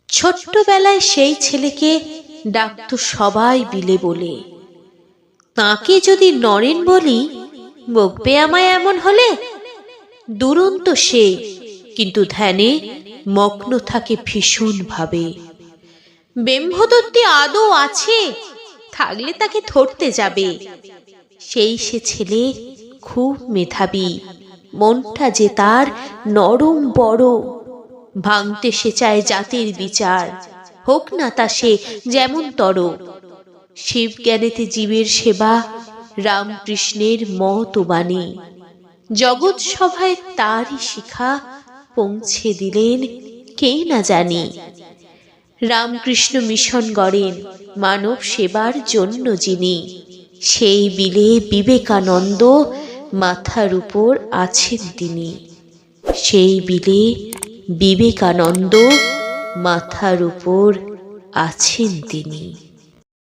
ছোট্টবেলায় সেই ছেলেকে ডাকতো সবাই বিলে বলে। তাকে যদি নরেন বলি, বকবে আমায় এমন হলে। দুরন্ত সে, কিন্তু ধ্যানে মগ্ন থাকে ভীষণ ভাবে। ব্রহ্মদত্তে আদৌ আছে, থাকলে তাকে ধরতে যাবে। সেই সে ছেলে খুব মেধাবী, মনটা যে তার নরম বড়। ভাঙতে সে চায় জাতির বিচার, হোক না তা সে যেমন তর। শিব জ্ঞানেতে জীবের সেবা, রামকৃষ্ণের মত বাণী। জগৎ সভায় তারই শিখা পৌঁছে দিলেন কে না জানি। রামকৃষ্ণ মিশন গড়েন মানব সেবার জন্য যিনি। সেই বিলে বিবেকানন্দ মাথার উপর আছেন তিনি। সেই বিলে বিবেকানন্দ মাথার উপর আছেন তিনি।